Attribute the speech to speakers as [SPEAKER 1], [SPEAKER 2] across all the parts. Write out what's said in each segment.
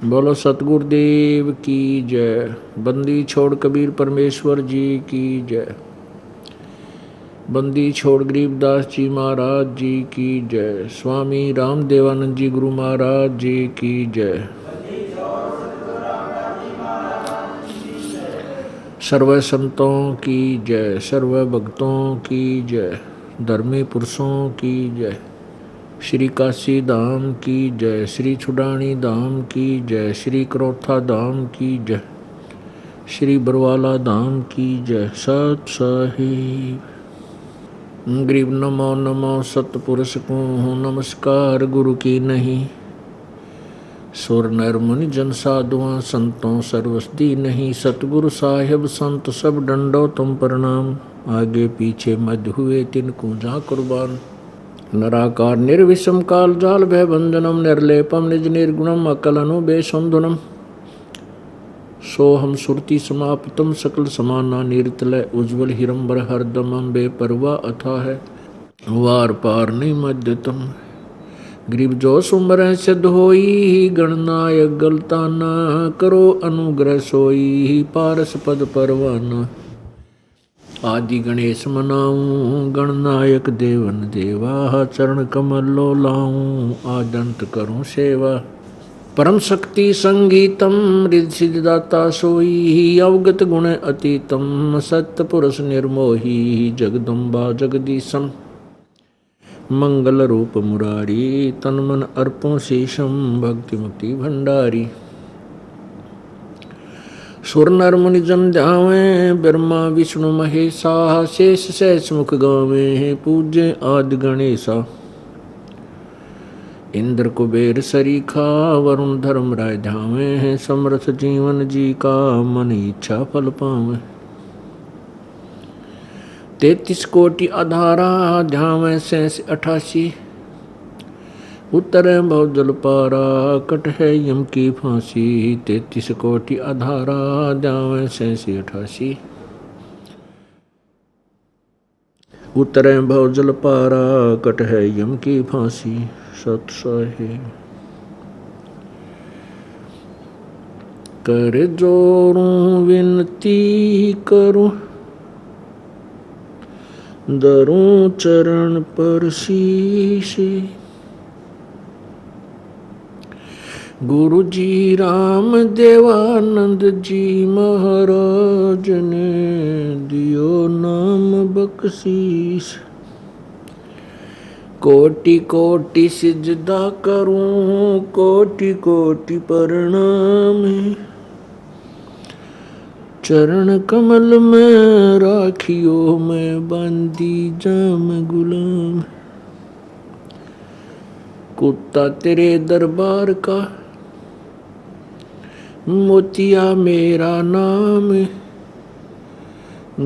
[SPEAKER 1] बोलो सतगुरुदेव की जय। बंदी छोड़ कबीर परमेश्वर जी की जय। बंदी छोड़ गरीबदास जी महाराज जी की जय। स्वामी रामदेवानंद जी गुरु महाराज जी की जय। सर्व संतों की जय, सर्व भक्तों की जय, धर्मी पुरुषों की जय। श्री काशी धाम की जय, श्री छुडानी धाम की जय, श्री करोथा धाम की जय, श्री बरवाला धाम की जय। सत साहिब गरीब नमो नमो सतपुरुष को हूँ नमस्कार गुरु की नहीं। सुर नर मुनि जन साधुआं संतों सर्वसदी नहीं। सतगुरु साहिब संत सब डंडो तुम प्रणाम। आगे पीछे मध्य हुए तिनको जा कुर्बान। नराकार निर्विषम काल जाल भय भंजनम निर्लेपम निज निर्गुणम अकलनु बेसंधुनम। सोहम सुरति समापितम सकल समाना निर्तलय उज्ज्वल हिरंबर हरदमम बेपरवा अथा है वार पार नहीं मध्यतम। गरीब जो सुमर सिद्ध होई गणनायक गलता न करो अनुग्रह सोई पारस पद परवाना। आदि गणेश मनाऊं गणनायक देवन देवा चरण कमल लो लाऊं आदंत करूं सेवा। परम शक्ति संगीतम रिद्धि सिद्धिदाता सोई अवगत गुण अतीतम सत्य पुरुष निर्मोही जगदम्बा जगदीशम। मंगल रूप मुरारी तन मन अर्पों शेषम भक्ति मुक्ति भंडारी। सुर नर मुनि जन ध्यावे ब्रह्मा विष्णु महेशा शेष शेष मुख गावे पूज्य आदि गणेशा। इंद्र कुबेर सरीखा वरुण धर्म राय ध्यावे हैं समर्थ जीवन जी का मन इच्छा फल पावे। 33 कोटि आधारा ध्यावे शेष 88 उत्तर भव जल पारा कट है यम की फांसी। 33 कोटि आधारा ध्यावे शेष 88 उत्तर भव जल पारा कट है यम की फांसी। सत साहिब कर जोरूं विनती करूं दरूं चरण पर शीश। गुरु जी राम देवानंद जी महाराज ने दियो नाम बख्शीश। कोटि कोटि सिजदा करूं कोटि कोटि प्रणाम। चरण कमल में राखियो मैं बंदी जाम गुलाम। कुत्ता तेरे दरबार का मोतिया मेरा नाम।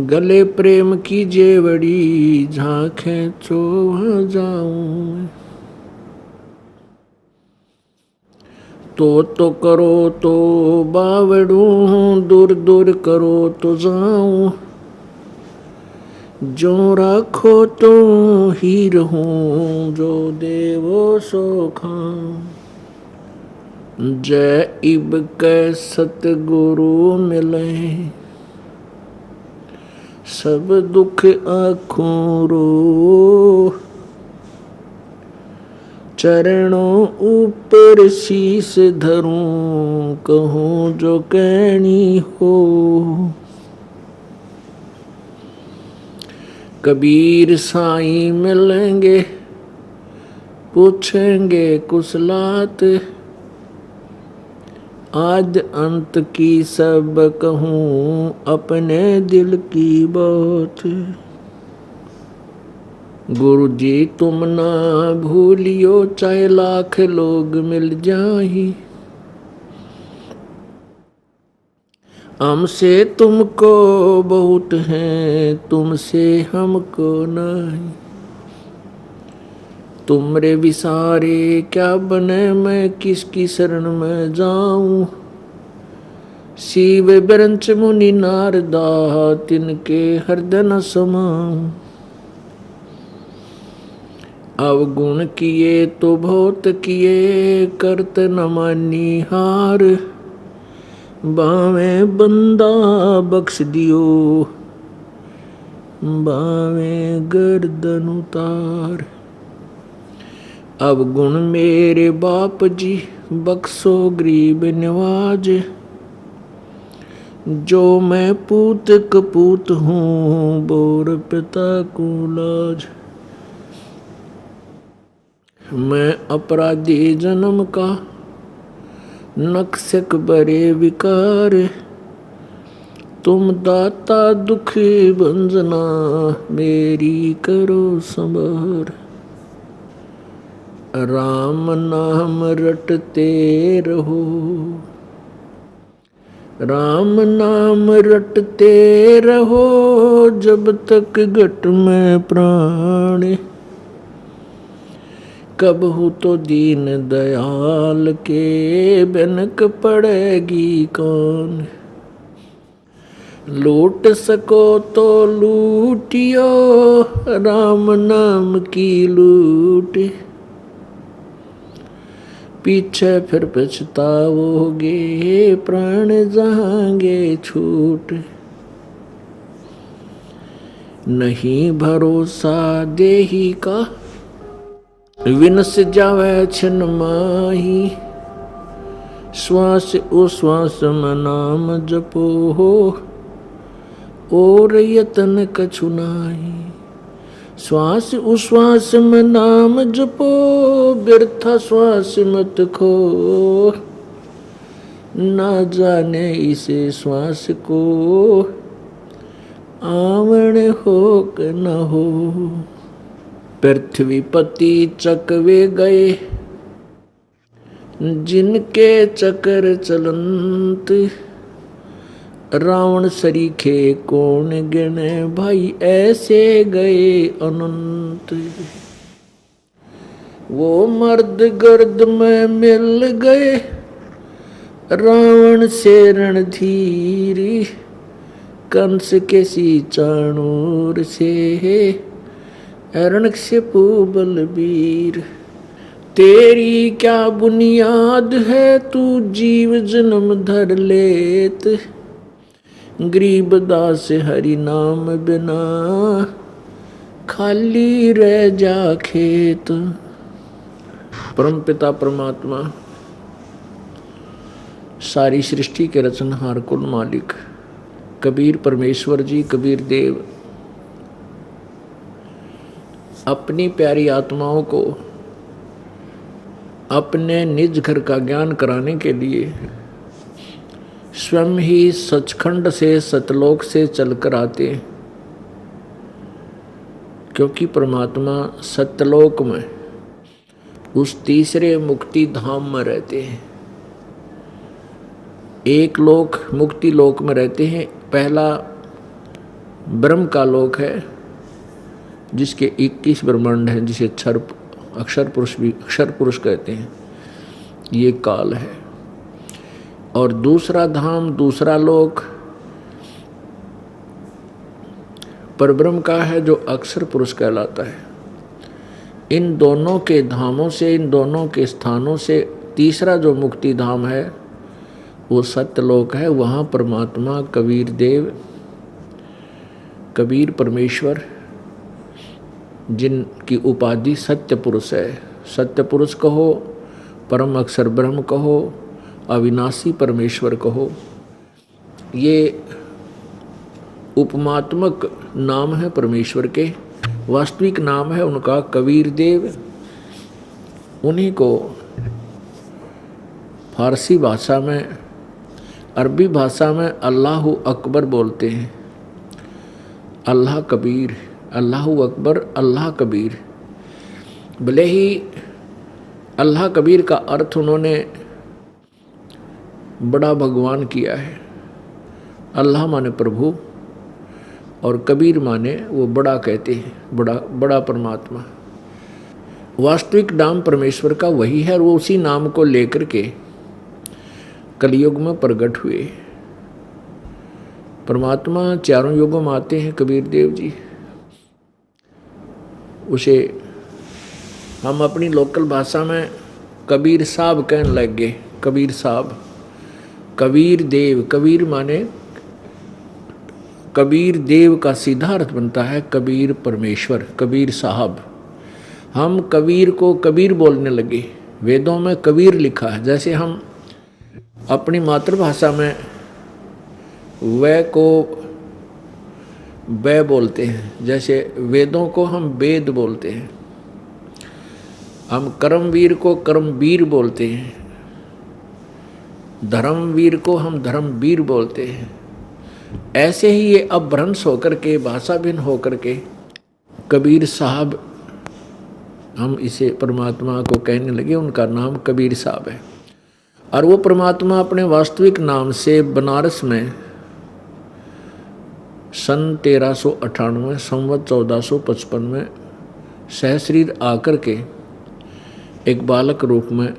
[SPEAKER 1] गले प्रेम की जेवड़ी झांखें चो वहाँ जाऊं। तो करो तो बावड़ूं दूर दूर करो तो जाऊं। जो राखो तो ही रहूं जो देवो सो खाऊं। जय इब कै सतगुरु मिले सब दुख आँखों रो। चरणों ऊपर शीस धरूं कहूँ जो कहनी हो। कबीर साईं मिलेंगे पूछेंगे कुशलात। आद अंत की सब कहूँ अपने दिल की बात। गुरु जी तुम ना भूलियो चाहे लाख लोग मिल जाही। हमसे तुमको बहुत हैं तुमसे हमको नहीं। तुमरे विसारे क्या बने मैं किसकी शरण में जाऊं। शिव ब्रंच मुनि नारदा तिनके हृदय न समाऊं। अवगुण किए तो बहुत किए, करत न मानी हार। बावे बंदा बख्श दियो, बावे गर्दन उतार। अवगुण मेरे बाप जी, बख्शो गरीब नवाज। जो मैं पूत कपूत हूँ, बोर पिता को लाज। मैं अपराधी जन्म का, नक्शक बरे विकार। तुम दाता दुखी भंजना, मेरी करो संभार। राम नाम रटते रहो, राम नाम रटते रहो, जब तक घट में प्राण। कब हो तो दीन दयाल के, बनक पड़ेगी कौन। लूट सको तो लूटियो, राम नाम की लूट। पीछे फिर पछताओगे, प्राण जाएंगे छूट। नहीं भरोसा देही का, विनस जावे छिन माही। श्वास उश्वास में नाम जपो हो, और यतन कछु नाही। श्वास उश्वास में नाम जपो, व्यर्थ श्वास मत खो। ना जाने इसे श्वास को, आवण हो कि न हो। पृथ्वीपति चकवे गए, जिनके चक्र चलंत। रावण सरीखे कौन गिने, भाई ऐसे गए अनंत। वो मर्द गर्द में मिल गए, रावण से रणधीरी। कंस के सी चाणूर से, हिरण्यकशिपु बलबीर। तेरी क्या बुनियाद है, तू जीव जन्म धर लेत। गरीबदास हरि नाम बिना, खाली रह जा खेत। परम पिता परमात्मा, सारी सृष्टि के रचनहार कुल मालिक कबीर परमेश्वर जी, कबीर देव अपनी प्यारी आत्माओं को अपने निज घर का ज्ञान कराने के लिए स्वयं ही सचखंड से, सतलोक से चलकर आते हैं। क्योंकि परमात्मा सतलोक में उस तीसरे मुक्ति धाम में रहते हैं। एक लोक मुक्ति लोक में रहते हैं, पहला ब्रह्म का लोक है, जिसके 21 ब्रह्मांड हैं, जिसे अक्षर पुरुष कहते हैं। ये काल है। और दूसरा धाम, दूसरा लोक परब्रह्म का है, जो अक्षर पुरुष कहलाता है। इन दोनों के धामों से, इन दोनों के स्थानों से तीसरा जो मुक्ति धाम है वो सत्यलोक है। वहाँ परमात्मा कबीर देव, कबीर परमेश्वर, जिनकी उपाधि सत्य पुरुष है। सत्य पुरुष कहो, परम अक्षर ब्रह्म कहो, अविनाशी परमेश्वर कहो, ये उपमात्मक नाम है परमेश्वर के। वास्तविक नाम है उनका कबीर देव। उन्हीं को फारसी भाषा में, अरबी भाषा में अल्लाह अकबर बोलते हैं। अल्लाह कबीर, अल्लाह अकबर, अल्लाह कबीर। भले ही अल्लाह कबीर का अर्थ उन्होंने बड़ा भगवान किया है। अल्लाह माने प्रभु और कबीर माने वो बड़ा कहते हैं, बड़ा परमात्मा। वास्तविक नाम परमेश्वर का वही है और वो उसी नाम को लेकर के कलयुग में प्रकट हुए। परमात्मा चारों युगों में आते हैं कबीर देव जी। उसे हम अपनी लोकल भाषा में कबीर साहब कहने लग गए। कबीर साहब, कबीर देव, कबीर माने कबीर देव का सीधा अर्थ बनता है कबीर परमेश्वर, कबीर साहब। हम कबीर को कबीर बोलने लगे। वेदों में कबीर लिखा है। जैसे हम अपनी मातृभाषा में वै को वै बोलते हैं, जैसे वेदों को हम वेद बोलते हैं। हम कर्मवीर को कर्मवीर बोलते हैं, धर्मवीर को हम धर्मवीर बोलते हैं। ऐसे ही ये अपभ्रंश होकर के, भाषा भिन्न होकर के कबीर साहब हम इसे परमात्मा को कहने लगे। उनका नाम कबीर साहब है। और वो परमात्मा अपने वास्तविक नाम से बनारस में सन 1398 संवत 1455 में सहशरीर आकर के एक बालक रूप में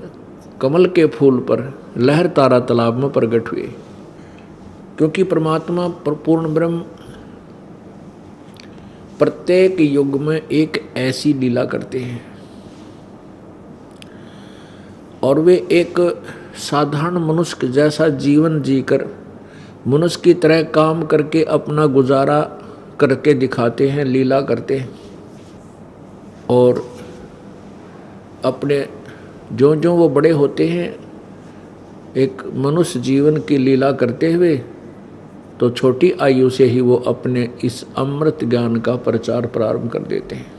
[SPEAKER 1] कमल के फूल पर लहर तारा तालाब में प्रकट हुए। क्योंकि परमात्मा पूर्ण ब्रह्म प्रत्येक युग में एक ऐसी लीला करते हैं और वे एक साधारण मनुष्य जैसा जीवन जीकर मनुष्य की तरह काम करके अपना गुजारा करके दिखाते हैं, लीला करते हैं। और अपने जो जो वो बड़े होते हैं एक मनुष्य जीवन की लीला करते हुए, तो छोटी आयु से ही वो अपने इस अमृत ज्ञान का प्रचार प्रारंभ कर देते हैं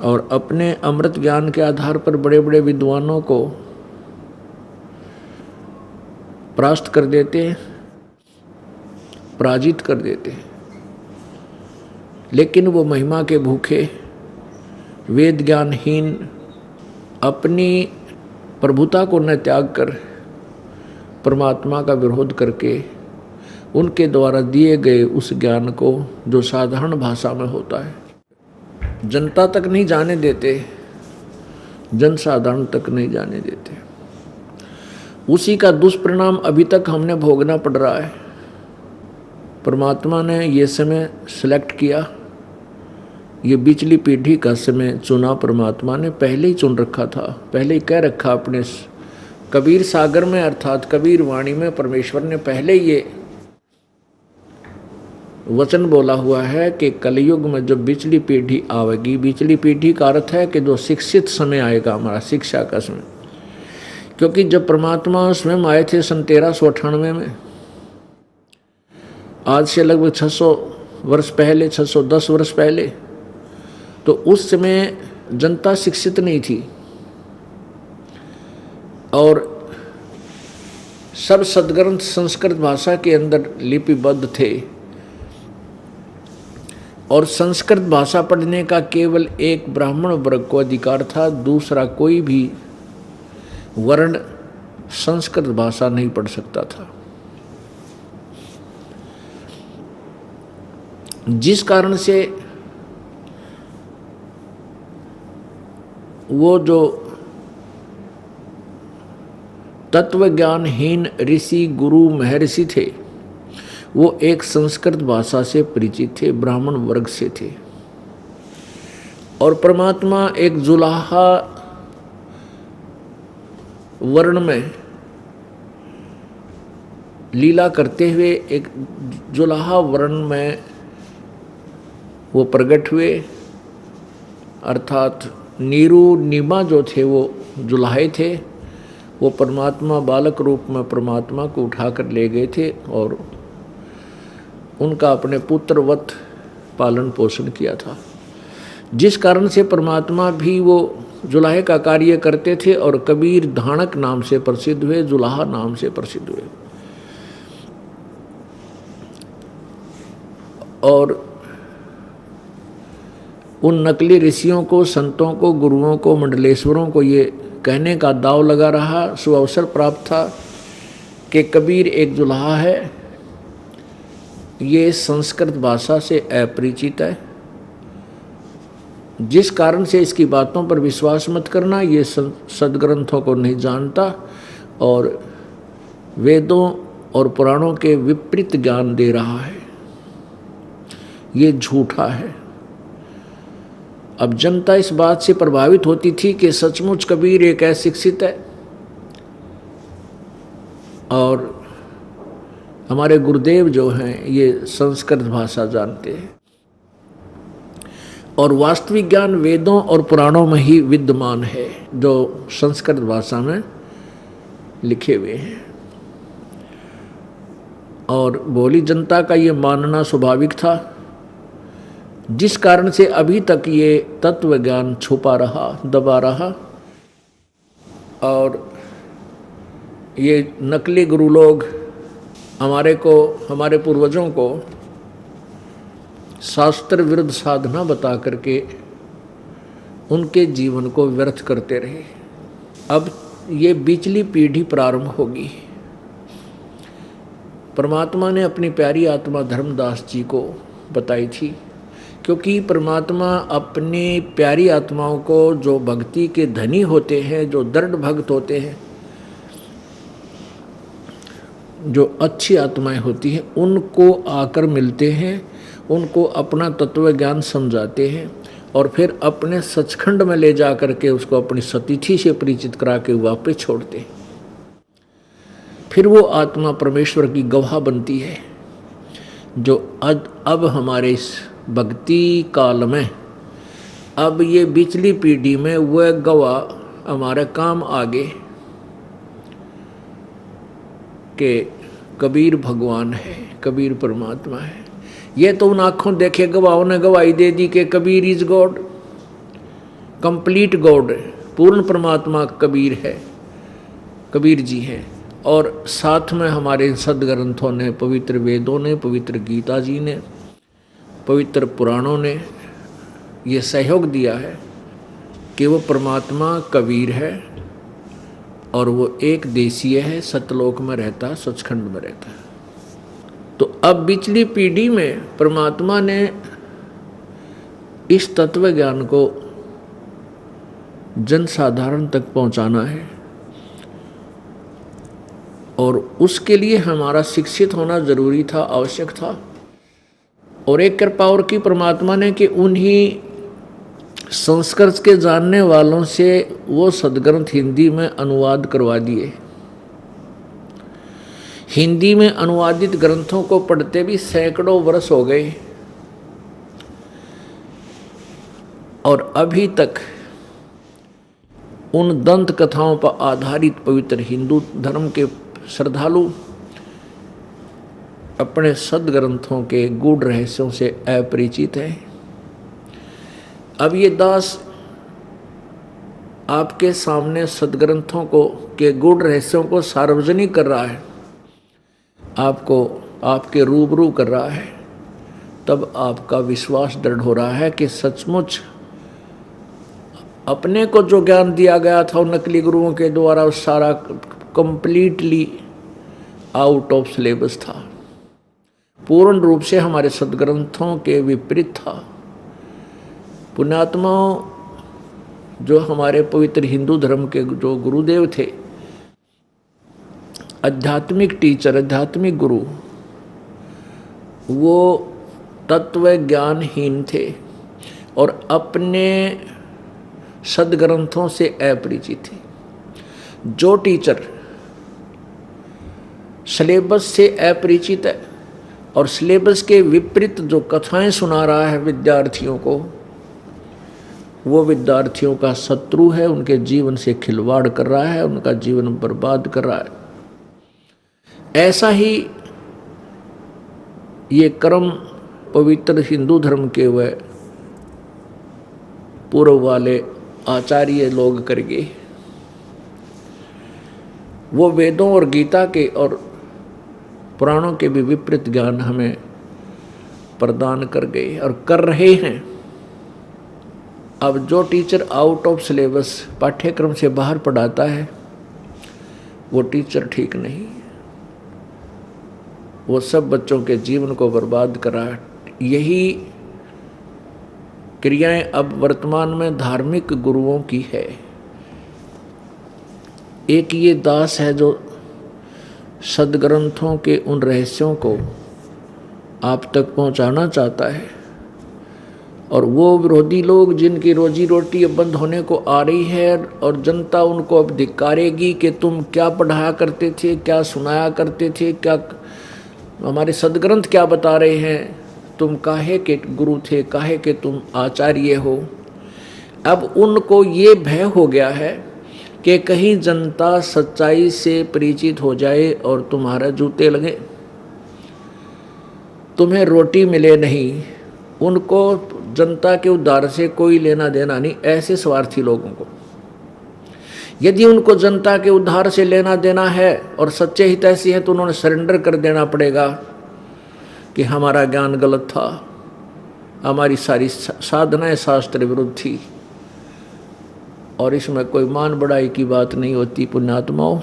[SPEAKER 1] और अपने अमृत ज्ञान के आधार पर बड़े बड़े विद्वानों को परास्त कर देते हैं, पराजित कर देते हैं। लेकिन वो महिमा के भूखे, वेद ज्ञानहीन, अपनी प्रभुता को न त्याग कर परमात्मा का विरोध करके उनके द्वारा दिए गए उस ज्ञान को, जो साधारण भाषा में होता है, जनता तक नहीं जाने देते, जनसाधारण तक नहीं जाने देते। उसी का दुष्परिणाम अभी तक हमने भोगना पड़ रहा है। परमात्मा ने ये समय सिलेक्ट किया, ये बिचली पीढ़ी का समय चुना। परमात्मा ने पहले ही चुन रखा था, पहले ही कह रखा अपने कबीर सागर में, अर्थात कबीर वाणी में परमेश्वर ने पहले ये वचन बोला हुआ है कि कलयुग में जब बिचली पीढ़ी आवेगी, बिचली पीढ़ी का अर्थ है कि जो शिक्षित समय आएगा, हमारा शिक्षा का समय। क्योंकि जब परमात्मा स्वयं आए थे सन 1398 में, आज से लगभग 600 वर्ष पहले, 610 वर्ष पहले, तो उस समय जनता शिक्षित नहीं थी और सब सदग्रंथ संस्कृत भाषा के अंदर लिपिबद्ध थे और संस्कृत भाषा पढ़ने का केवल एक ब्राह्मण वर्ग को अधिकार था, दूसरा कोई भी वर्ण संस्कृत भाषा नहीं पढ़ सकता था। जिस कारण से वो जो तत्व ज्ञानहीन ऋषि गुरु महर्षि थे, वो एक संस्कृत भाषा से परिचित थे, ब्राह्मण वर्ग से थे। और परमात्मा एक जुलाहा वर्ण में लीला करते हुए, एक जुलाहा वर्ण में वो प्रकट हुए, अर्थात नीरू नीमा जो थे वो जुलाहे थे। वो परमात्मा बालक रूप में परमात्मा को उठाकर ले गए थे और उनका अपने पुत्रवत पालन पोषण किया था। जिस कारण से परमात्मा भी वो जुलाहे का कार्य करते थे और कबीर धाणक नाम से प्रसिद्ध हुए, जुलाहा नाम से प्रसिद्ध हुए। और उन नकली ऋषियों को, संतों को, गुरुओं को, मंडलेश्वरों को ये कहने का दाव लगा रहा, सुअवसर प्राप्त था कि कबीर एक जुलाहा है, ये संस्कृत भाषा से अपरिचित है, जिस कारण से इसकी बातों पर विश्वास मत करना, ये सदग्रंथों को नहीं जानता और वेदों और पुराणों के विपरीत ज्ञान दे रहा है, ये झूठा है। अब जनता इस बात से प्रभावित होती थी कि सचमुच कबीर एक अशिक्षित है और हमारे गुरुदेव जो हैं ये संस्कृत भाषा जानते हैं और वास्तविक ज्ञान वेदों और पुराणों में ही विद्यमान है जो संस्कृत भाषा में लिखे हुए हैं। और भोली जनता का ये मानना स्वाभाविक था, जिस कारण से अभी तक ये तत्व ज्ञान छुपा रहा, दबा रहा। और ये नकली गुरु लोग हमारे पूर्वजों को शास्त्र विरुद्ध साधना बता करके उनके जीवन को व्यर्थ करते रहे। अब ये बिचली पीढ़ी प्रारंभ होगी। परमात्मा ने अपनी प्यारी आत्मा धर्मदास जी को बताई थी, क्योंकि परमात्मा अपनी प्यारी आत्माओं को, जो भक्ति के धनी होते हैं, जो दृढ़ भक्त होते हैं, जो अच्छी आत्माएं होती हैं, उनको आकर मिलते हैं, उनको अपना तत्व ज्ञान समझाते हैं और फिर अपने सचखंड में ले जा करके उसको अपनी सतिथि से परिचित करा के वापस छोड़ते हैं। फिर वो आत्मा परमेश्वर की गवाह बनती है, जो अब हमारे इस भक्ति काल में, अब ये बिचली पीढ़ी में वह गवाह हमारे काम आगे के कबीर भगवान है, कबीर परमात्मा है। ये तो उन आँखों देखे गवाहों ने गवाही दे दी कि Kabir is God, complete God, पूर्ण परमात्मा कबीर है, कबीर जी हैं। और साथ में हमारे सदग्रंथों ने, पवित्र वेदों ने, पवित्र गीता जी ने, पवित्र पुराणों ने ये सहयोग दिया है कि वो परमात्मा कबीर है और वो एक देशीय है, सतलोक में रहता, सचखंड में रहता है। तो अब पिछली पीढ़ी में परमात्मा ने इस तत्व ज्ञान को जनसाधारण तक पहुंचाना है और उसके लिए हमारा शिक्षित होना जरूरी था, आवश्यक था। और एक कृपा और की परमात्मा ने कि उन्हीं संस्कृत के जानने वालों से वो सदग्रंथ हिंदी में अनुवाद करवा दिए। हिंदी में अनुवादित ग्रंथों को पढ़ते भी सैकड़ों वर्ष हो गए और अभी तक उन दंत कथाओं पर आधारित पवित्र हिंदू धर्म के श्रद्धालु अपने सदग्रंथों के गूढ़ रहस्यों से अपरिचित हैं। अब ये दास आपके सामने सदग्रंथों को के गूढ़ रहस्यों को सार्वजनिक कर रहा है, आपको आपके रूबरू कर रहा है, तब आपका विश्वास दृढ़ हो रहा है कि सचमुच अपने को जो ज्ञान दिया गया था उन नकली गुरुओं के द्वारा वो सारा कंप्लीटली आउट ऑफ सिलेबस था, पूर्ण रूप से हमारे सदग्रंथों के विपरीत था। पुण्यात्माओं, जो हमारे पवित्र हिंदू धर्म के जो गुरुदेव थे, आध्यात्मिक टीचर, आध्यात्मिक गुरु, वो तत्व ज्ञानहीन थे और अपने सदग्रंथों से अपरिचित थे। जो टीचर सिलेबस से अपरिचित है और सिलेबस के विपरीत जो कथाएं सुना रहा है विद्यार्थियों को, वो विद्यार्थियों का शत्रु है, उनके जीवन से खिलवाड़ कर रहा है, उनका जीवन बर्बाद कर रहा है। ऐसा ही ये कर्म पवित्र हिंदू धर्म के वह पूर्व वाले आचार्य लोग करके वो वेदों और गीता के और पुराणों के भी विपरीत ज्ञान हमें प्रदान कर गए और कर रहे हैं। अब जो टीचर आउट ऑफ सिलेबस पाठ्यक्रम से बाहर पढ़ाता है वो टीचर ठीक नहीं, वो सब बच्चों के जीवन को बर्बाद कर रहा है। यही क्रियाएं अब वर्तमान में धार्मिक गुरुओं की है। एक ये दास है जो सदग्रंथों के उन रहस्यों को आप तक पहुंचाना चाहता है और वो विरोधी लोग जिनकी रोजी रोटी अब बंद होने को आ रही है और जनता उनको अब धिक्कारेगी कि तुम क्या पढ़ाया करते थे, क्या सुनाया करते थे, क्या हमारे सदग्रंथ क्या बता रहे हैं, तुम काहे के गुरु थे, काहे के तुम आचार्य हो। अब उनको ये भय हो गया है कि कहीं जनता सच्चाई से परिचित हो जाए और तुम्हारे जूते लगे, तुम्हें रोटी मिले नहीं। उनको जनता के उद्धार से कोई लेना देना नहीं, ऐसे स्वार्थी लोगों को। यदि उनको जनता के उद्धार से लेना देना है और सच्चे हितैषी हैं तो उन्होंने सरेंडर कर देना पड़ेगा कि हमारा ज्ञान गलत था, हमारी सारी साधनाएं शास्त्र विरुद्ध थी। और इसमें कोई मान बढ़ाई की बात नहीं होती पुण्यात्माओं,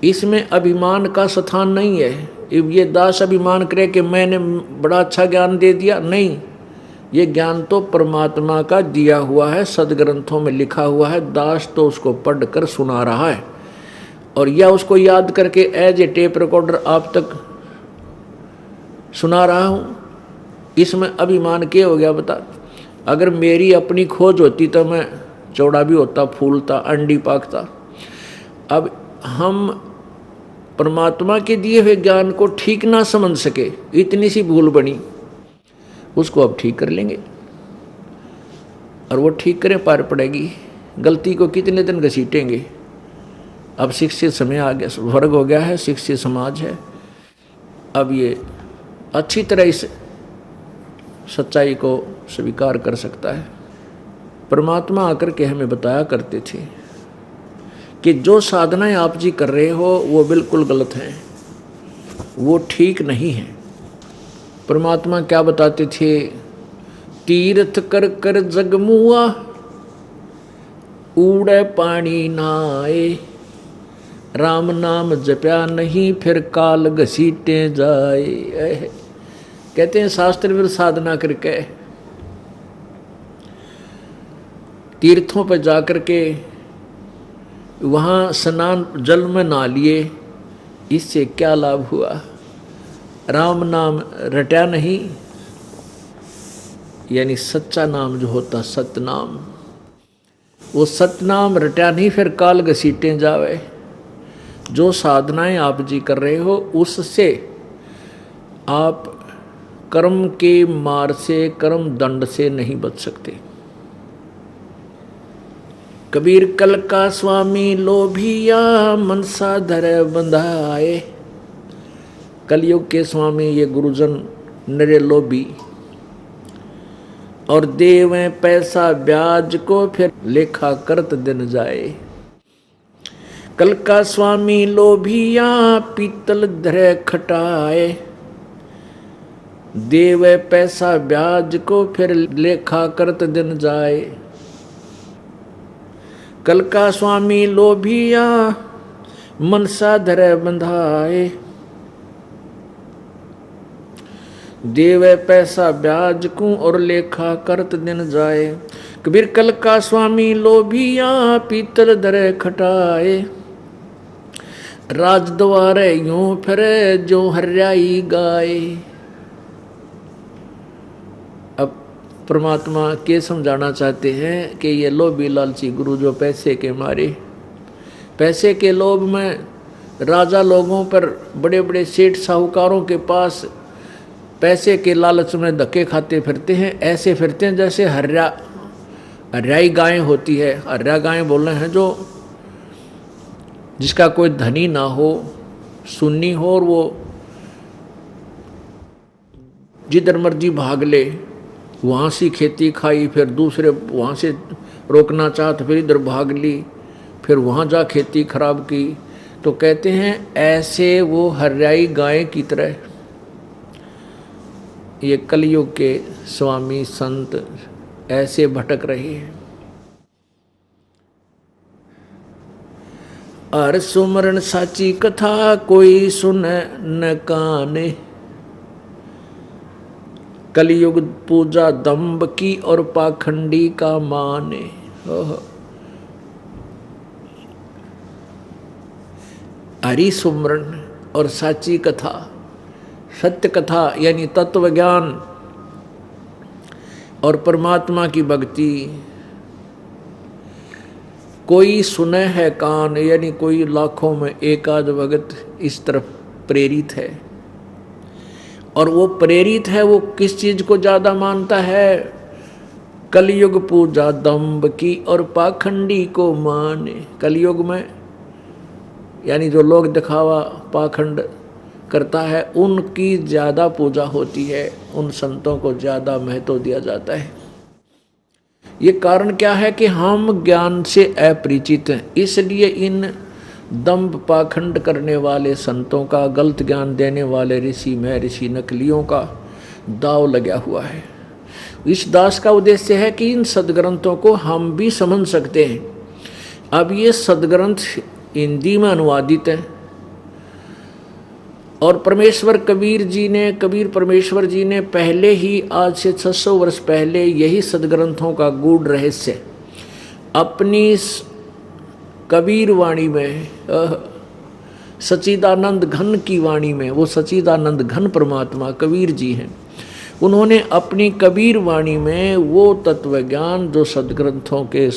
[SPEAKER 1] इसमें अभिमान का स्थान नहीं है। ये दास अभिमान करे कि मैंने बड़ा अच्छा ज्ञान दे दिया, नहीं, ये ज्ञान तो परमात्मा का दिया हुआ है, सदग्रंथों में लिखा हुआ है, दास तो उसको पढ़कर सुना रहा है और या उसको याद करके एज ए टेप रिकॉर्डर आप तक सुना रहा हूँ। इसमें अभिमान क्या हो गया बता। अगर मेरी अपनी खोज होती तो मैं चौड़ा भी होता, फूलता, अंडी पाकता। अब हम परमात्मा के दिए हुए ज्ञान को ठीक ना समझ सके, इतनी सी भूल बनी, उसको अब ठीक कर लेंगे और वो ठीक करें पार पड़ेगी। गलती को कितने दिन घसीटेंगे। अब शिक्षित समय आ गया, वर्ग हो गया है, शिक्षित समाज है। अब ये अच्छी तरह इस सच्चाई को स्वीकार कर सकता है। परमात्मा आकर के हमें बताया करते थे कि जो साधनाएं आप जी कर रहे हो वो बिल्कुल गलत हैं, वो ठीक नहीं है। परमात्मा क्या बताते थे, तीर्थ कर कर जगमुआ उड़े पानी नाए, राम नाम जप्या नहीं फिर काल घसीटे जाए। कहते हैं शास्त्र विरुद्ध साधना करके तीर्थों पर जाकर के वहाँ स्नान जल में नहा लिए, इससे क्या लाभ हुआ। राम नाम रटा नहीं, यानी सच्चा नाम जो होता सतनाम, वो सतनाम रटा नहीं फिर काल घसीटे जावे। जो साधनाएं आप जी कर रहे हो उससे आप कर्म के मार से, कर्म दंड से नहीं बच सकते। कबीर कल का स्वामी लोभिया मनसा धरे बंधाए। कलयुग के स्वामी ये गुरुजन नरे लोभी और देवें पैसा ब्याज को फिर लेखा करत दिन जाए। कल का स्वामी लोभिया पीतल धरे खटाए, देवे पैसा ब्याज को फिर लेखा करत दिन जाए। कल का स्वामी लोभिया मनसा धरे बंधाए, देवे पैसा ब्याज को और लेखा करत दिन जाए। कबीर कल का स्वामी लोभिया पीतल धरे खटाए, राज द्वारे यूं फिरे जो हरियाई गाए। अब परमात्मा के समझाना चाहते हैं कि ये लोभी लालची गुरु जो पैसे के मारे, पैसे के लोभ में राजा लोगों पर, बड़े बड़े सेठ साहूकारों के पास पैसे के लालच में धक्के खाते फिरते हैं। ऐसे फिरते हैं जैसे हरियाई गायें होती है। हरिया गायें बोल रहे हैं जो जिसका कोई धनी ना हो, सुन्नी हो और वो जिधर मर्जी भाग ले, वहाँ से खेती खाई, फिर दूसरे वहाँ से रोकना चाहा तो फिर इधर भाग ली, फिर वहाँ जा खेती खराब की। तो कहते हैं ऐसे वो हरियाई गाय की तरह ये कलयुग के स्वामी संत ऐसे भटक रहे हैं। हर सुमरन साची कथा कोई सुने न काने, कलयुग पूजा दंभ की और पाखंडी का माने। हरि सुमरन और साची कथा, सत्य कथा यानी तत्व ज्ञान, और परमात्मा की भक्ति कोई सुने है कान, यानी कोई लाखों में एक आध भगत इस तरफ प्रेरित है। और वो प्रेरित है, वो किस चीज को ज्यादा मानता है? कलयुग पूजा दम्भ की और पाखंडी को माने। कलयुग में यानी जो लोग दिखावा पाखंड करता है उनकी ज्यादा पूजा होती है, उन संतों को ज्यादा महत्व दिया जाता है। ये कारण क्या है कि हम ज्ञान से अपरिचित हैं, इसलिए इन दंभ पाखंड करने वाले संतों का, गलत ज्ञान देने वाले ऋषि महर्षि नकलियों का दाव लगा हुआ है। इस दास का उद्देश्य है कि इन सदग्रंथों को हम भी समझ सकते हैं। अब ये सदग्रंथ हिंदी में अनुवादित है और परमेश्वर कबीर परमेश्वर जी ने पहले ही, आज से 600 वर्ष पहले, यही सदग्रंथों का गूढ़ रहस्य अपनी कबीर वाणी में, सच्चिदानंद घन की वाणी में, वो सच्चिदानंद घन परमात्मा कबीर जी हैं, उन्होंने अपनी कबीर वाणी में वो तत्व ज्ञान जो सदग्रंथों के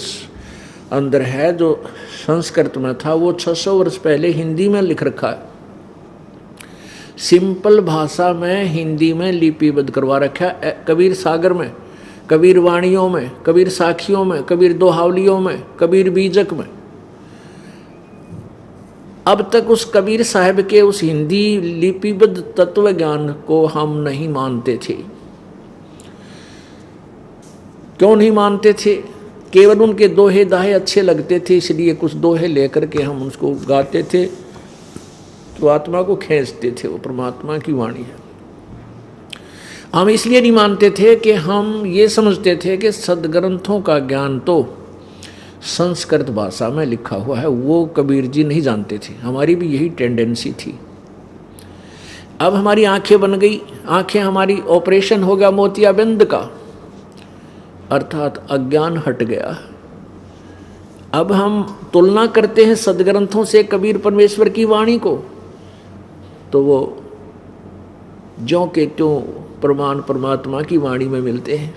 [SPEAKER 1] अंदर है, जो संस्कृत में था, वो 600 वर्ष पहले हिंदी में लिख रखा है। सिंपल भाषा में हिंदी में लिपिबद्ध करवा रखा है, कबीर सागर में, कबीर वाणियों में, कबीर साखियों में, कबीर दोहावलियों में, कबीर बीजक में। अब तक उस कबीर साहब के उस हिंदी लिपिबद्ध तत्व ज्ञान को हम नहीं मानते थे। क्यों नहीं मानते थे? केवल उनके दोहे दाहे अच्छे लगते थे, इसलिए कुछ दोहे लेकर के हम उसको गाते थे, तो आत्मा को खींचते थे। वो परमात्मा की वाणी है। हम इसलिए नहीं मानते थे कि हम ये समझते थे कि सदग्रंथों का ज्ञान तो संस्कृत भाषा में लिखा हुआ है, वो कबीर जी नहीं जानते थे। हमारी भी यही टेंडेंसी थी। अब हमारी आंखें बन गई, आंखें हमारी, ऑपरेशन हो गया मोतियाबिंद का, अर्थात अज्ञान हट गया। अब हम तुलना करते हैं सदग्रंथों से कबीर परमेश्वर की वाणी को, तो वो ज्यों के त्यों प्रमाण परमात्मा की वाणी में मिलते हैं,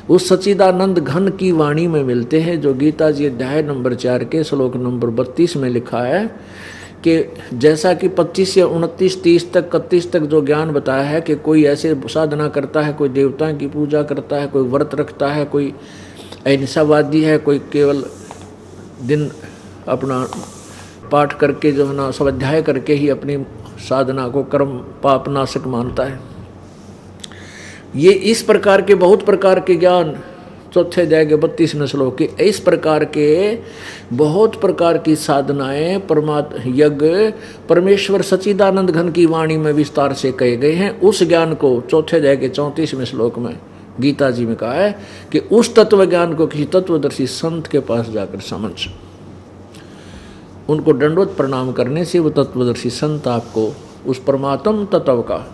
[SPEAKER 1] उस सच्चिदानंद घन की वाणी में मिलते हैं, जो गीता जी अध्याय नंबर 4 के श्लोक नंबर 32 में लिखा है कि जैसा कि 25 से 29, 30 तक, 31 तक जो ज्ञान बताया है कि कोई ऐसे साधना करता है, कोई देवता की पूजा करता है, कोई व्रत रखता है, कोई अहिंसावादी है, कोई केवल दिन अपना पाठ करके जो है ना, स्वाध्याय करके ही अपनी साधना को कर्म पाप नाशक मानता है। ये इस प्रकार के बहुत प्रकार के ज्ञान, चौथे अध्याय के 32वें श्लोक के, इस प्रकार के बहुत प्रकार की साधनाएं यज्ञ परमेश्वर सच्चिदानंद घन की वाणी में विस्तार से कहे गए हैं। उस ज्ञान को चौथे अध्याय के 34वें श्लोक में गीता जी में कहा है कि उस तत्व ज्ञान को किसी तत्वदर्शी संत के पास जाकर समझ, उनको दंडवत प्रणाम करने से वो तत्वदर्शी संत आपको उस परमात्म तत्व का,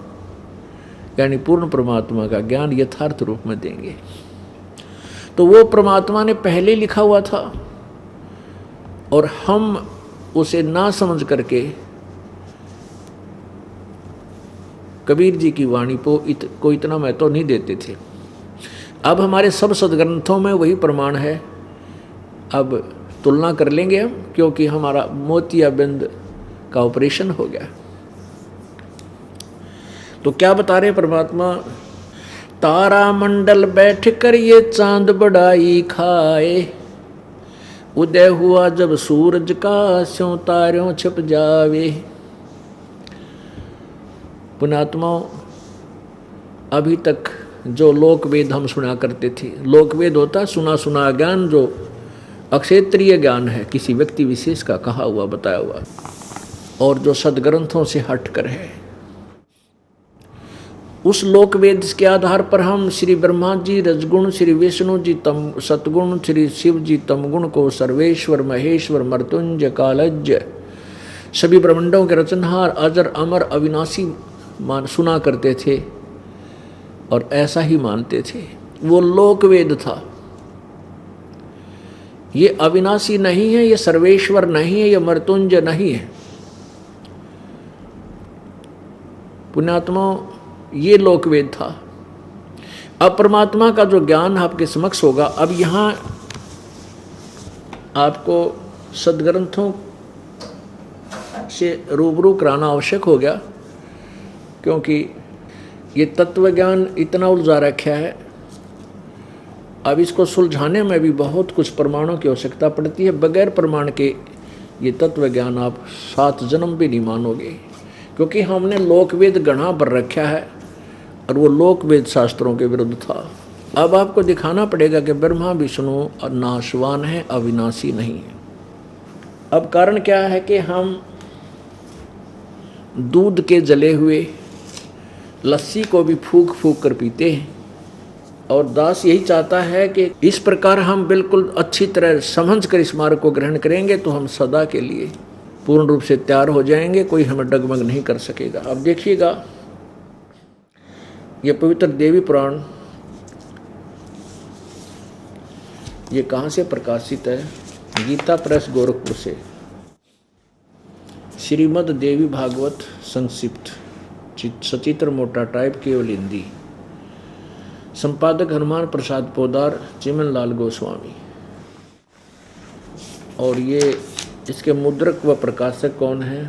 [SPEAKER 1] यानी पूर्ण परमात्मा का ज्ञान यथार्थ रूप में देंगे। तो वो परमात्मा ने पहले लिखा हुआ था और हम उसे ना समझ करके कबीर जी की वाणी को इतना महत्व नहीं देते थे। अब हमारे सब सदग्रंथों में वही प्रमाण है। अब तुलना कर लेंगे हम, क्योंकि हमारा मोतियाबिंद का ऑपरेशन हो गया। तो क्या बता रहे परमात्मा? तारा मंडल बैठ कर ये चांद बड़ाई खाए, उदय हुआ जब सूरज का स्यों तारों छिप जावे। पुण्यात्माओं, अभी तक जो लोकवेद हम सुना करते थे, लोकवेद होता सुना सुना ज्ञान, जो अक्षेत्रीय ज्ञान है, किसी व्यक्ति विशेष का कहा हुआ बताया हुआ, और जो सदग्रंथों से हटकर है, उस लोकवेद के आधार पर हम श्री ब्रह्मा जी रजगुण, श्री विष्णु जी तम सतगुण, श्री शिव जी तमगुण को सर्वेश्वर महेश्वर मर्त्युंजय कालज्य सभी ब्रह्मांडों के रचनहार अजर अमर अविनाशी सुना करते थे और ऐसा ही मानते थे। वो लोकवेद था। ये अविनाशी नहीं है, ये सर्वेश्वर नहीं है, ये मर्त्युंजय नहीं है। पुण्यात्माओं, ये लोकवेद था। अब परमात्मा का जो ज्ञान आपके समक्ष होगा, अब यहाँ आपको सदग्रंथों से रूबरू कराना आवश्यक हो गया, क्योंकि ये तत्व ज्ञान इतना उलझा रखा है। अब इसको सुलझाने में भी बहुत कुछ प्रमाणों की आवश्यकता पड़ती है। बगैर प्रमाण के ये तत्व ज्ञान आप 7 जन्म भी नहीं मानोगे, क्योंकि हमने लोकवेद गढ़ा पर रखा है और वो लोकवेद शास्त्रों के विरुद्ध था। अब आपको दिखाना पड़ेगा कि ब्रह्मा विष्णु नाशवान है, अविनाशी नहीं है। अब कारण क्या है कि हम दूध के जले हुए लस्सी को भी फूंक फूंक कर पीते हैं, और दास यही चाहता है कि इस प्रकार हम बिल्कुल अच्छी तरह समझ कर इस मार्ग को ग्रहण करेंगे तो हम सदा के लिए पूर्ण रूप से तैयार हो जाएंगे, कोई हमें डगमग नहीं कर सकेगा। अब देखिएगा, ये पवित्र देवी पुराण ये कहाँ से प्रकाशित है? गीता प्रेस गोरखपुर से। श्रीमद् देवी भागवत संक्षिप्त, सचित्र मोटा टाइप, केवल हिंदी। संपादक हनुमान प्रसाद पोदार, चिमन लाल गोस्वामी। और ये इसके मुद्रक व प्रकाशक कौन है?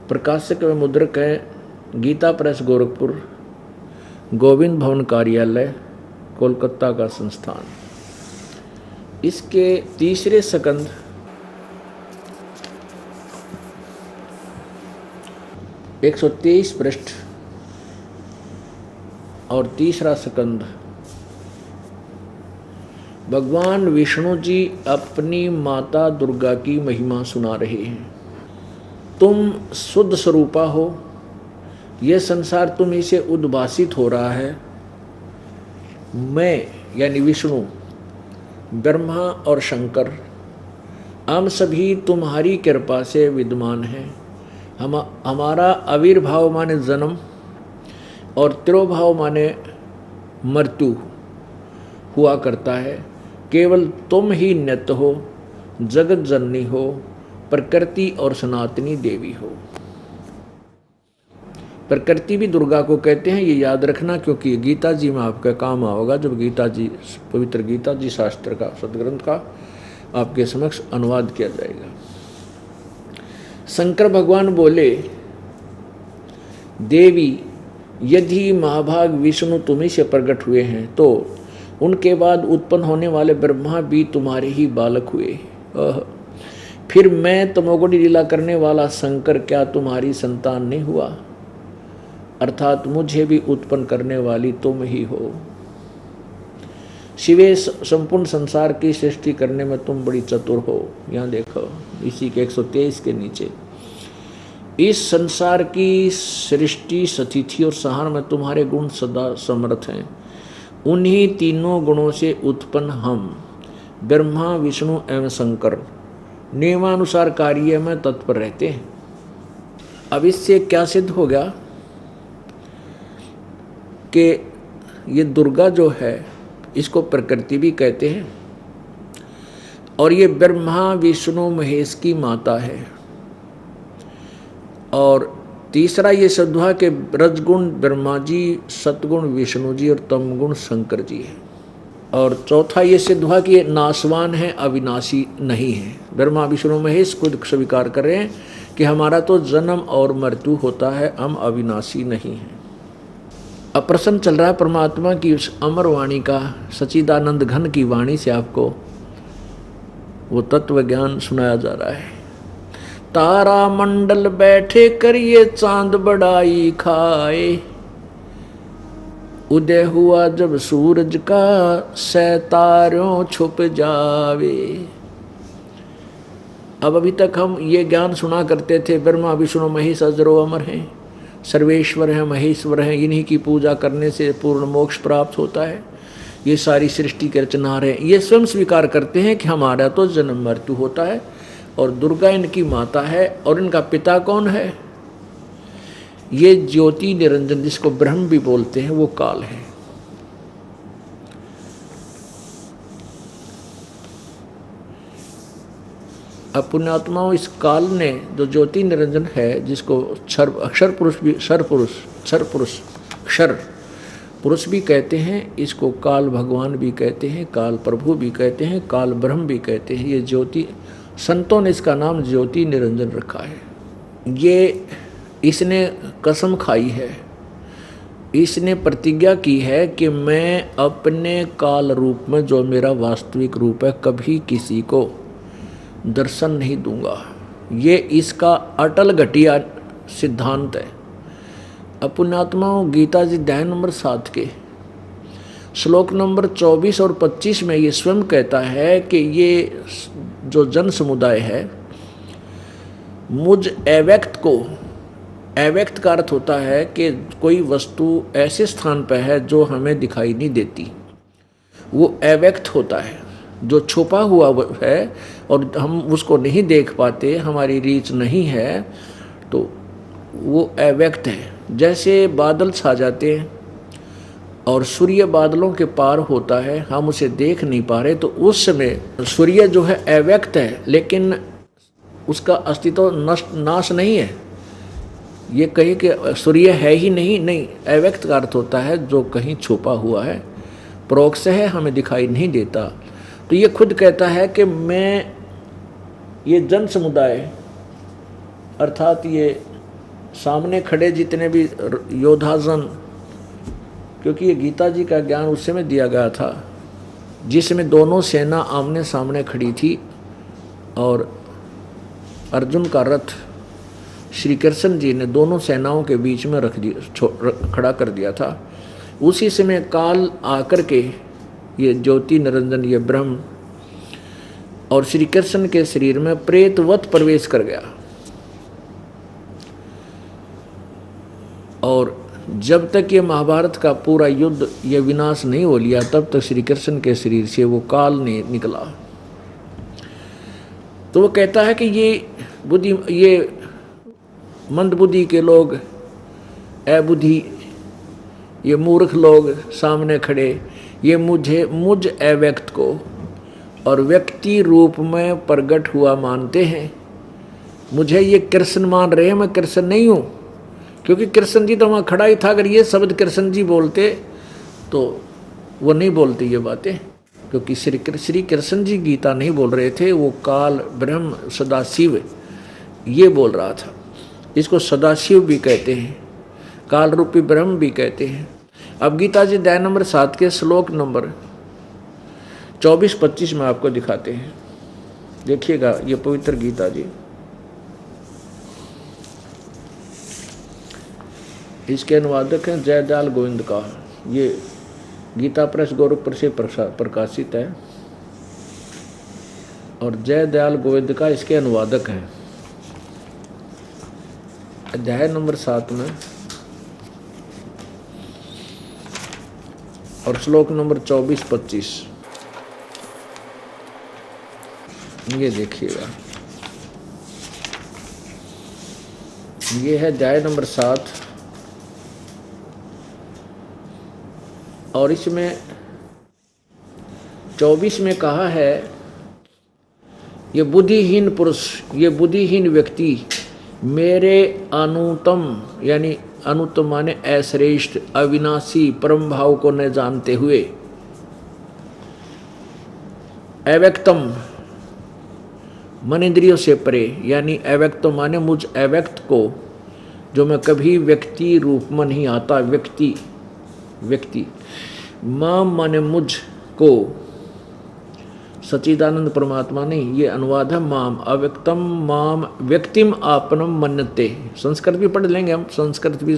[SPEAKER 1] प्रकाशक व मुद्रक है गीता प्रेस गोरखपुर, गोविंद भवन कार्यालय, कोलकाता का संस्थान। इसके तीसरे स्कंद 123 पृष्ठ और तीसरा स्कंद, भगवान विष्णु जी अपनी माता दुर्गा की महिमा सुना रहे हैं। तुम शुद्ध स्वरूपा हो, यह संसार तुम ही से उद्भासित हो रहा है। मैं यानी विष्णु, ब्रह्मा और शंकर, हम सभी तुम्हारी कृपा से विद्यमान हैं। हमारा आविर्भाव माने जन्म और तिरोभाव माने मृत्यु हुआ करता है। केवल तुम ही नित्य हो, जगत जननी हो, प्रकृति और सनातनी देवी हो। प्रकृति भी दुर्गा को कहते हैं, ये याद रखना, क्योंकि गीता जी में आपका काम आओगा जब गीता जी, पवित्र गीता जी शास्त्र का, सदग्रंथ का आपके समक्ष अनुवाद किया जाएगा। शंकर भगवान बोले, देवी यदि महाभाग विष्णु तुम्ही से प्रकट हुए हैं तो उनके बाद उत्पन्न होने वाले ब्रह्मा भी तुम्हारे ही बालक हुए। फिर मैं तमोगुणी लीला करने वाला शंकर क्या तुम्हारी संतान नहीं हुआ? अर्थात मुझे भी उत्पन्न करने वाली तुम ही हो। शिवे संपूर्ण संसार की सृष्टि करने में तुम बड़ी चतुर हो। यहाँ देखो, इसी के 123 के नीचे, इस संसार की सृष्टि, स्थिति और संहार में तुम्हारे गुण सदा समर्थ हैं। उन्हीं तीनों गुणों से उत्पन्न हम ब्रह्मा, विष्णु एवं शंकर नियमानुसार कार्य में तत्पर रहते हैं। अब इससे क्या सिद्ध हो गया कि ये दुर्गा जो है इसको प्रकृति भी कहते हैं, और ये ब्रह्मा विष्णु महेश की माता है। और तीसरा ये सिद्ध हुआ कि रजगुण ब्रह्मा जी, सतगुण विष्णु जी और तमगुण शंकर जी है। और चौथा ये सिद्ध हुआ कि ये नाशवान है, अविनाशी नहीं है। ब्रह्मा विष्णु महेश खुद स्वीकार कर रहे हैं कि हमारा तो जन्म और मृत्यु होता है, हम अविनाशी नहीं हैं। अब प्रश्न चल रहा है परमात्मा की उस अमर वाणी का, सच्चिदानंद घन की वाणी से आपको वो तत्व ज्ञान सुनाया जा रहा है। तारा मंडल बैठे करिए चांद बड़ाई खाए, उदय हुआ जब सूरज का सैतारों छुप जावे। अब अभी तक हम ये ज्ञान सुना करते थे, ब्रह्मा विष्णु महेश अजरो अमर हैं, सर्वेश्वर हैं, महेश्वर हैं, इन्हीं की पूजा करने से पूर्ण मोक्ष प्राप्त होता है। ये सारी सृष्टि के रचनार हैं। ये स्वयं स्वीकार करते हैं कि हमारा तो जन्म मृत्यु होता है, और दुर्गा इनकी माता है। और इनका पिता कौन है? ये ज्योति निरंजन, जिसको ब्रह्म भी बोलते हैं, वो काल है। अब पुण्यात्माओं, इस काल ने जो ज्योति निरंजन है, जिसको अक्षर पुरुष भी, क्षर पुरुष, क्षर पुरुष, क्षर, पुरुष भी कहते हैं, इसको काल भगवान भी कहते हैं, काल प्रभु भी कहते हैं, काल ब्रह्म भी कहते हैं। ये ज्योति, संतों ने इसका नाम ज्योति निरंजन रखा है। ये इसने कसम खाई है, इसने प्रतिज्ञा की है कि मैं अपने काल रूप में, जो मेरा वास्तविक रूप है, कभी किसी को दर्शन नहीं दूंगा। ये इसका अटल घटिया सिद्धांत है। पुण्यात्माओं, गीता जी अध्याय नंबर 7 के श्लोक नंबर 24 और 25 में ये स्वयं कहता है कि ये जो जन समुदाय है, मुझ अव्यक्त को, अव्यक्त का अर्थ होता है कि कोई वस्तु ऐसे स्थान पर है जो हमें दिखाई नहीं देती, वो अव्यक्त होता है, जो छुपा हुआ है और हम उसको नहीं देख पाते, हमारी रीच नहीं है, तो वो अव्यक्त है। जैसे बादल छा जाते हैं और सूर्य बादलों के पार होता है, हम उसे देख नहीं पा रहे, तो उस समय सूर्य जो है अव्यक्त है, लेकिन उसका अस्तित्व नाश नहीं है। ये कहे कि सूर्य है ही नहीं, नहीं, अव्यक्त का अर्थ होता है जो कहीं छुपा हुआ है, परोक्ष है, हमें दिखाई नहीं देता। तो ये खुद कहता है कि मैं, ये जन समुदाय अर्थात ये सामने खड़े जितने भी योद्धाजन, क्योंकि ये गीता जी का ज्ञान उस समय दिया गया था जिसमें दोनों सेना आमने सामने खड़ी थी और अर्जुन का रथ श्री कृष्ण जी ने दोनों सेनाओं के बीच में खड़ा कर दिया था। उसी समय काल आकर के ये ज्योति निरंजन, ये ब्रह्म, और श्री कृष्ण के शरीर में प्रेतवत प्रवेश कर गया। और जब तक ये महाभारत का पूरा युद्ध ये विनाश नहीं हो लिया, तब तक श्री कृष्ण के शरीर से वो काल नहीं निकला। तो वो कहता है कि ये मंदबुद्धि के लोग, अबुद्धि, ये मूर्ख लोग सामने खड़े, ये मुझ अव्यक्त को और व्यक्ति रूप में प्रकट हुआ मानते हैं। मुझे ये कृष्ण मान रहे हैं, मैं कृष्ण नहीं हूँ, क्योंकि कृष्ण जी तो वहाँ खड़ा ही था। अगर ये शब्द कृष्ण जी बोलते तो वो नहीं बोलते ये बातें, क्योंकि श्री कृष्ण जी गीता नहीं बोल रहे थे, वो काल ब्रह्म सदाशिव ये बोल रहा था। इसको सदाशिव भी कहते हैं, काल रूपी ब्रह्म भी कहते हैं। अब गीता जी अध्याय नंबर 7 के श्लोक नंबर 24-25 में आपको दिखाते हैं। देखिएगा, ये पवित्र गीता जी, इसके अनुवादक हैं जयदयाल गोविंद का। ये गीता प्रेस गोरखपुर से प्रकाशित है और जयदयाल गोविंद का इसके अनुवादक हैं। अध्याय नंबर 7 में और श्लोक नंबर 24-25 ये देखिएगा। ये है अध्याय नंबर 7 और इसमें 24 में कहा है, ये बुद्धिहीन पुरुष, ये बुद्धिहीन व्यक्ति मेरे अनुत्तम, यानी अनुत्तम माने अश्रेष्ठ, अविनाशी परम भाव को न जानते हुए, अव्यक्तम मन इंद्रियों से परे, यानी अव्यक्तम माने मुझ अव्यक्त को, जो मैं कभी व्यक्ति रूप में नहीं आता, व्यक्ति माम माने मुझ को, सच्चिदानंद परमात्मा नहीं, ये अनुवाद है माम, अव्यक्तम माम व्यक्तिम आपनम मन्यते। संस्कृत भी पढ़ लेंगे हम, संस्कृत भी,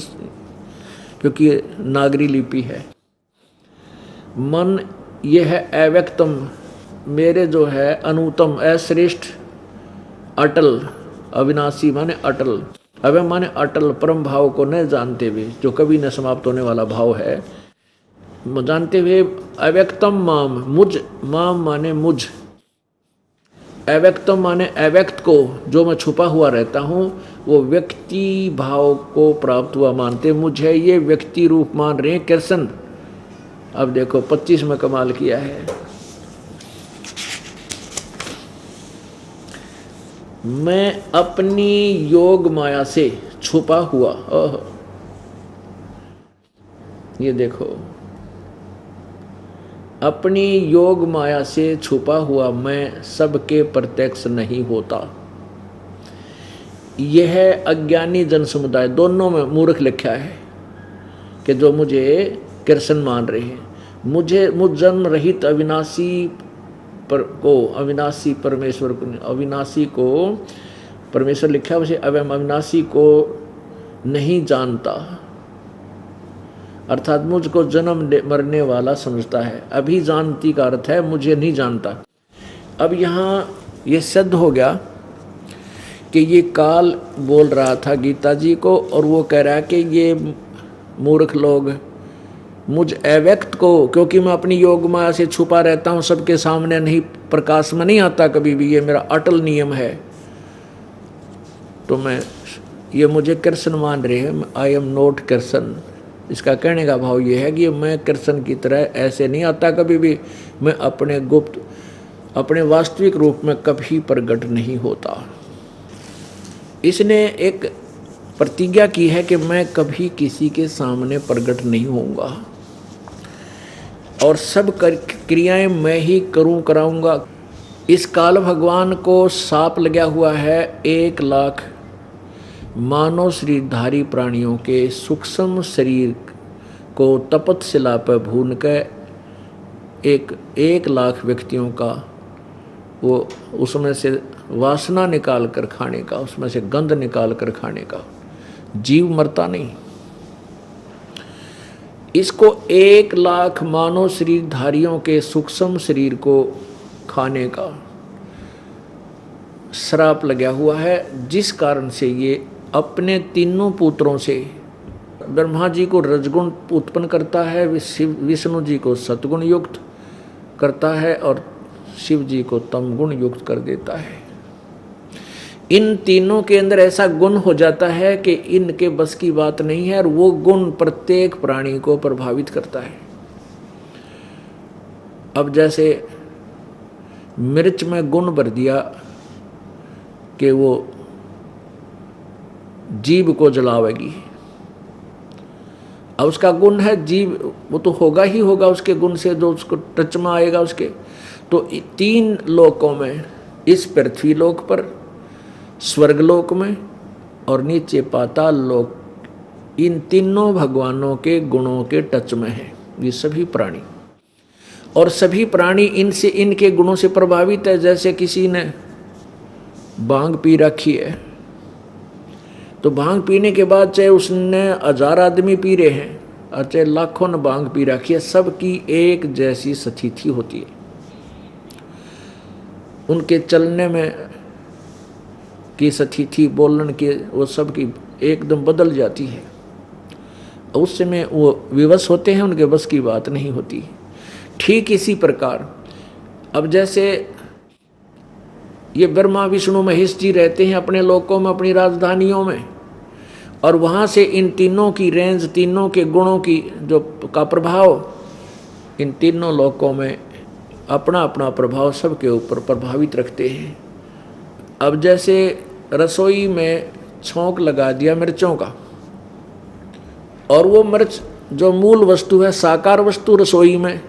[SPEAKER 1] क्योंकि ये नागरी लिपि है। मन ये है अव्यक्तम, मेरे जो है अनुत्तम, अश्रेष्ठ, अटल, अविनाशी माने अटल, अवय माने अटल परम भाव को न जानते हुए, जो कभी न समाप्त होने वाला भाव है, जानते हुए अव्यक्तम माम, मुझ, माम माने मुझ, अव्यक्तम माने अव्यक्त को, जो मैं छुपा हुआ रहता हूँ, वो व्यक्ति भाव को प्राप्त हुआ मानते, मुझे ये व्यक्ति रूप मान रहे हैं कृष्ण। अब देखो 25 में कमाल किया है, मैं अपनी योग माया से छुपा हुआ, ये देखो अपनी योग माया से छुपा हुआ मैं सबके प्रत्यक्ष नहीं होता। यह अज्ञानी जन समुदाय दोनों में मूर्ख लिखा है कि जो मुझे कृष्ण मान रहे हैं, मुझ जन्म रहित अविनाशी अविनाशी परमेश्वर को, अविनाशी को परमेश्वर लिखा है, उसे अविनाशी को नहीं जानता, अर्थात मुझको जन्म मरने वाला समझता है। अभी जानती का अर्थ है मुझे नहीं जानता। अब यहाँ ये सिद्ध हो गया कि ये काल बोल रहा था गीता जी को, और वो कह रहा है कि ये मूर्ख लोग मुझ अव्यक्त को, क्योंकि मैं अपनी योग माया से छुपा रहता हूँ, सबके सामने नहीं, प्रकाश में नहीं आता कभी भी, ये मेरा अटल नियम है, तो ये मुझे कृष्ण मान रहे हैं। I am not Krishna. इसका कहने का भाव ये है कि मैं कृष्ण की तरह ऐसे नहीं आता कभी भी, मैं अपने गुप्त, अपने वास्तविक रूप में कभी प्रकट नहीं होता। इसने एक प्रतिज्ञा की है कि मैं कभी किसी के सामने प्रकट नहीं होऊंगा और सब क्रियाएं मैं ही कराऊंगा। इस काल भगवान को साप लगा हुआ है 1 लाख मानव शरीरधारी प्राणियों के सूक्ष्म शरीर को तपतशिला पर भून कर 1 लाख व्यक्तियों का वो उसमें से वासना निकाल कर खाने का, उसमें से गंध निकाल कर खाने का। जीव मरता नहीं। इसको 1 लाख मानव शरीरधारियों के सूक्ष्म शरीर को खाने का श्राप लगा हुआ है, जिस कारण से ये अपने तीनों पुत्रों से ब्रह्मा जी को रजगुण उत्पन्न करता है, विष्णु जी को सतगुण युक्त करता है और शिव जी को तमगुण युक्त कर देता है। इन तीनों के अंदर ऐसा गुण हो जाता है कि इनके बस की बात नहीं है, और वो गुण प्रत्येक प्राणी को प्रभावित करता है। अब जैसे मिर्च में गुण भर दिया कि वो जीभ को जलावेगी, अब उसका गुण है जीभ, वो तो होगा ही होगा उसके गुण से, जो उसको टच में आएगा उसके। तो 3 लोकों में, इस पृथ्वी लोक पर, स्वर्गलोक में और नीचे पाताल लोक, इन तीनों भगवानों के गुणों के टच में है ये सभी प्राणी। और सभी प्राणी इनसे, इनके गुणों से प्रभावित है। जैसे किसी ने भांग पी रखी है, तो भांग पीने के बाद चाहे उसने 1000 आदमी पी रहे हैं और चाहे लाखों ने भांग पी रखी है, सबकी एक जैसी स्थिति होती है। उनके चलने में की स्थिति, बोलने की, वो सबकी एकदम बदल जाती है। उस समय वो विवश होते हैं, उनके बस की बात नहीं होती। ठीक इसी प्रकार अब जैसे ये ब्रह्मा विष्णु महेश जी रहते हैं अपने लोकों में, अपनी राजधानियों में, और वहाँ से इन तीनों की रेंज, तीनों के गुणों की जो का प्रभाव इन तीनों लोकों में अपना अपना प्रभाव सबके ऊपर प्रभावित रखते हैं। अब जैसे रसोई में छौंक लगा दिया मिर्चों का, और वो मिर्च जो मूल वस्तु है, साकार वस्तु रसोई में,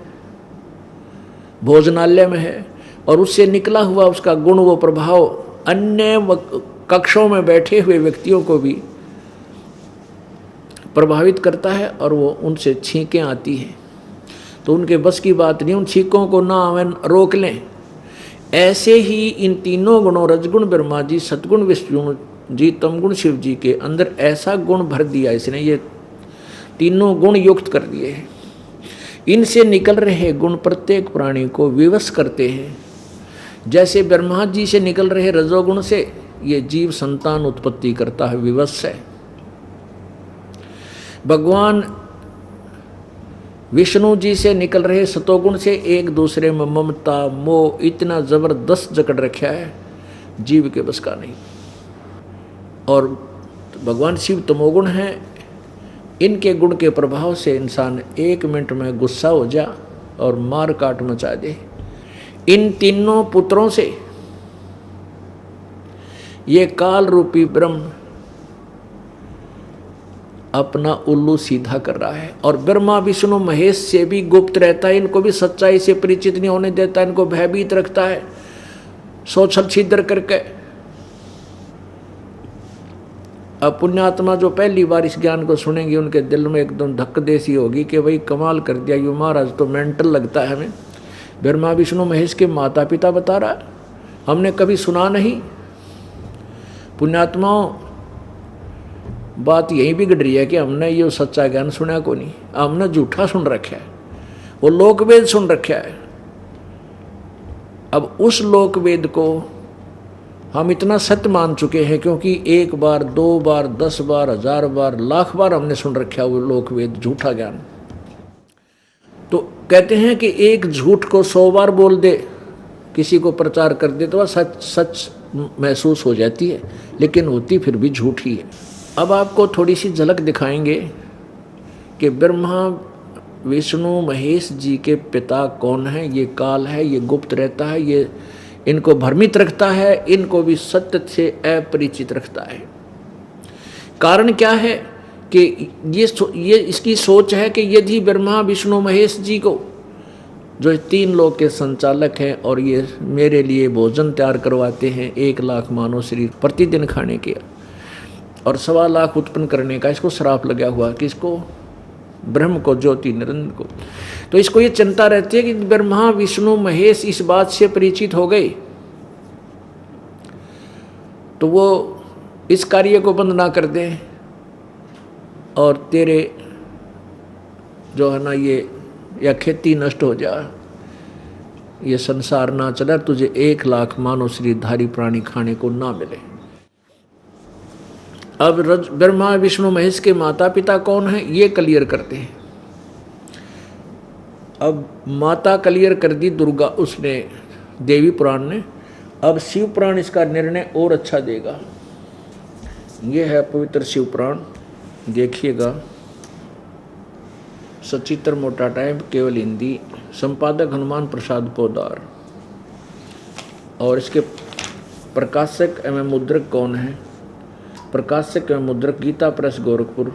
[SPEAKER 1] भोजनालय में है, और उससे निकला हुआ उसका गुण, वो प्रभाव अन्य कक्षों में बैठे हुए व्यक्तियों को भी प्रभावित करता है, और वो उनसे छींकें आती हैं तो उनके बस की बात नहीं, उन छींकों को ना आवे रोक लें। ऐसे ही इन तीनों गुणों, रजगुण ब्रह्मा जी, सतगुण विष्णु जी, तमगुण शिव जी के अंदर ऐसा गुण भर दिया इसने, ये तीनों गुण युक्त कर दिए हैं। इनसे निकल रहे गुण प्रत्येक प्राणी को विवश करते हैं। जैसे ब्रह्मा जी से निकल रहे रजोगुण से ये जीव संतान उत्पत्ति करता है, विवश है। भगवान विष्णु जी से निकल रहे सतोगुण से एक दूसरे में ममता, मोह इतना जबरदस्त जकड़ रखा है, जीव के बस का नहीं। और भगवान शिव तमोगुण है, इनके गुण के प्रभाव से इंसान 1 मिनट में गुस्सा हो जा और मार काट मचा दे। इन तीनों पुत्रों से ये काल रूपी ब्रह्म अपना उल्लू सीधा कर रहा है और ब्रह्मा विष्णु महेश से भी गुप्त रहता है, इनको भी सच्चाई से परिचित नहीं होने देता, इनको भयभीत रखता है सोचल छिद्र करके। अब पुण्यात्मा जो पहली बार इस ज्ञान को सुनेंगे उनके दिल में एकदम धक्क देसी होगी कि भाई कमाल कर दिया, ये महाराज तो मेंटल लगता है हमें। ब्रह्मा विष्णु महेश के माता पिता बता रहा, हमने कभी सुना नहीं। पुण्यात्माओं, बात यही बिगड़ रही है कि हमने ये सच्चा ज्ञान सुना को नहीं, हमने झूठा सुन रखा है, वो लोकवेद सुन रखा है। अब उस लोकवेद को हम इतना सत्य मान चुके हैं क्योंकि 1 बार 2 बार 10 बार 1000 बार लाख बार हमने सुन रखा है वो लोकवेद झूठा ज्ञान। तो कहते हैं कि एक झूठ को 100 बार बोल दे, किसी को प्रचार कर दे तो वह सच सच महसूस हो जाती है, लेकिन होती फिर भी झूठ ही है। अब आपको थोड़ी सी झलक दिखाएंगे कि ब्रह्मा विष्णु महेश जी के पिता कौन है। ये काल है, ये गुप्त रहता है, ये इनको भ्रमित रखता है, इनको भी सत्य से अपरिचित रखता है। कारण क्या है कि ये इसकी सोच है कि यदि ब्रह्मा विष्णु महेश जी को, जो 3 लोक के संचालक हैं और ये मेरे लिए भोजन तैयार करवाते हैं 1 लाख मानव शरीर प्रतिदिन खाने के और 1.25 लाख उत्पन्न करने का, इसको श्राप लगा हुआ किसको? ब्रह्म को, ज्योति निरंजन को। तो इसको ये चिंता रहती है कि ब्रह्मा विष्णु महेश इस बात से परिचित हो गए तो वो इस कार्य को बंद ना कर दें और तेरे जो है ना ये या खेती नष्ट हो जाए, ये संसार ना चला, तुझे 1 लाख मानव शरीरधारी प्राणी खाने को ना मिले। अब ब्रह्मा विष्णु महेश के माता पिता कौन है ये क्लियर करते हैं। अब माता क्लियर कर दी दुर्गा, उसने देवी पुराण ने। अब शिव पुराण इसका निर्णय और अच्छा देगा। ये है पवित्र शिव पुराण, देखिएगा। सचित्र मोटा टाइम, केवल हिंदी, संपादक हनुमान प्रसाद पोदार। और इसके प्रकाशक एवं मुद्रक कौन है? प्रकाशक एवं मुद्रक गीता प्रेस गोरखपुर,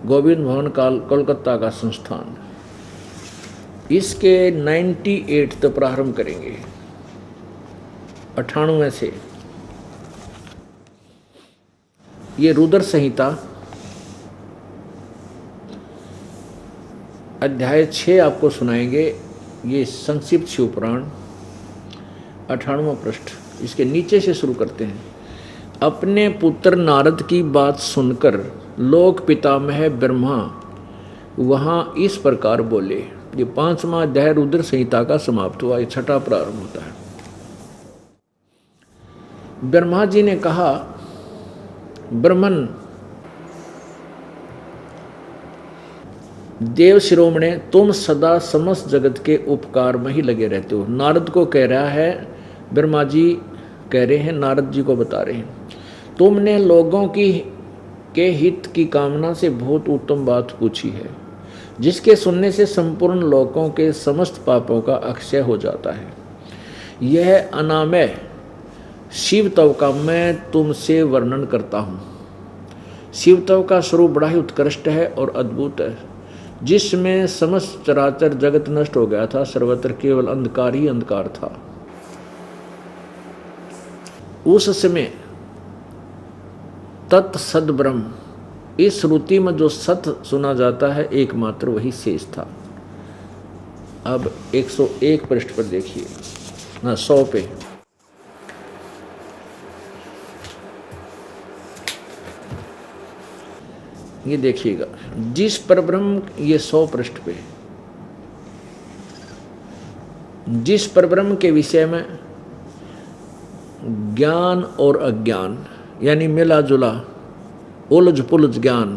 [SPEAKER 1] गोविंद भवन कोलकाता का संस्थान। इसके 98 तो प्रारंभ करेंगे, 98 से। ये रुद्र संहिता अध्याय 6 आपको सुनाएंगे। ये संक्षिप्त शिव पुराण 98वां पृष्ठ। इसके नीचे से शुरू करते हैं। अपने पुत्र नारद की बात सुनकर लोक पितामह ब्रह्मा वहाँ इस प्रकार बोले। ये 5वां अध्याय रुद्र संहिता का समाप्त हुआ, ये 6ठा प्रारंभ होता है। ब्रह्मा जी ने कहा, ब्रह्मन देव शिरोमणे, तुम सदा समस्त जगत के उपकार में ही लगे रहते हो। नारद को कह रहा है, ब्रह्मा जी कह रहे हैं, नारद जी को बता रहे हैं, तुमने लोगों के हित की कामना से बहुत उत्तम बात पूछी है, जिसके सुनने से संपूर्ण लोगों के समस्त पापों का अक्षय हो जाता है। यह अनामय शिवतव का मैं तुमसे वर्णन करता हूँ। शिवतव का स्वरूप बड़ा ही उत्कृष्ट है और अद्भुत है, जिसमें समस्त चराचर जगत नष्ट हो गया था, सर्वत्र केवल अंधकार ही अंधकार था। उस समय तत्सद ब्रह्म, इस श्रुति में जो सत सुना जाता है एकमात्र वही शेष था। अब 101 पृष्ठ पर देखिए, 100 पे। ये देखिएगा, जिस परब्रह्म, ये 100 पृष्ठ पे, जिस परब्रह्म के विषय में ज्ञान और अज्ञान यानी मिला जुला उलझ पुलझ ज्ञान,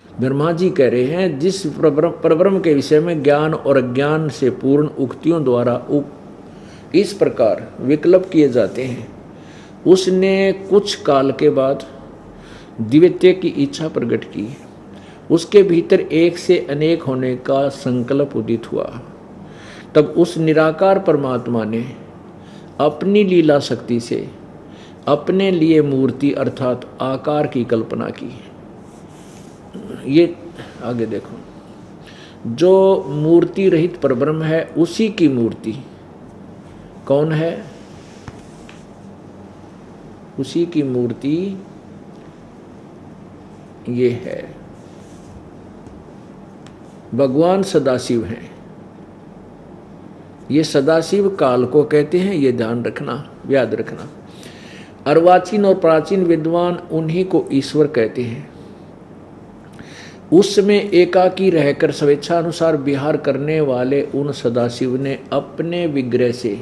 [SPEAKER 1] ब्रह्मा जी कह रहे हैं, जिस परब्रह्म के विषय में ज्ञान और अज्ञान से पूर्ण उक्तियों द्वारा इस प्रकार विकल्प किए जाते हैं, उसने कुछ काल के बाद द्वितीय की इच्छा प्रकट की। उसके भीतर एक से अनेक होने का संकल्प उदित हुआ। तब उस निराकार परमात्मा ने अपनी लीला शक्ति से अपने लिए मूर्ति अर्थात आकार की कल्पना की। ये आगे देखो, जो मूर्ति रहित परब्रह्म है उसी की मूर्ति कौन है? उसी की मूर्ति ये है, भगवान सदाशिव हैं। ये सदाशिव काल को कहते हैं, ये ध्यान रखना, याद रखना। अर्वाचीन और प्राचीन विद्वान उन्हीं को ईश्वर कहते हैं। उसमें एकाकी रहकर स्वेच्छा अनुसार विहार करने वाले उन सदाशिव ने अपने विग्रह से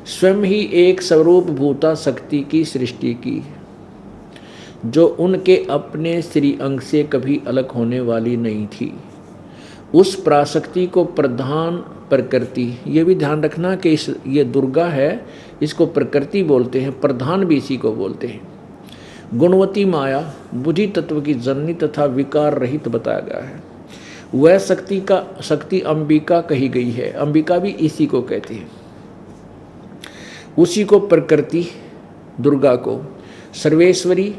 [SPEAKER 1] स्वयं ही एक स्वरूप भूता शक्ति की सृष्टि की, जो उनके अपने श्री अंग से कभी अलग होने वाली नहीं थी। उस पराशक्ति को प्रधान प्रकृति, ये भी ध्यान रखना कि ये दुर्गा है, इसको प्रकृति बोलते हैं, प्रधान भी इसी को बोलते हैं। गुणवती माया बुद्धि तत्व की जननी तथा विकार रहित बताया गया है। वह शक्ति अंबिका कही गई है, अंबिका भी इसी को कहते हैं। उसी को प्रकृति, दुर्गा को सर्वेश्वरी,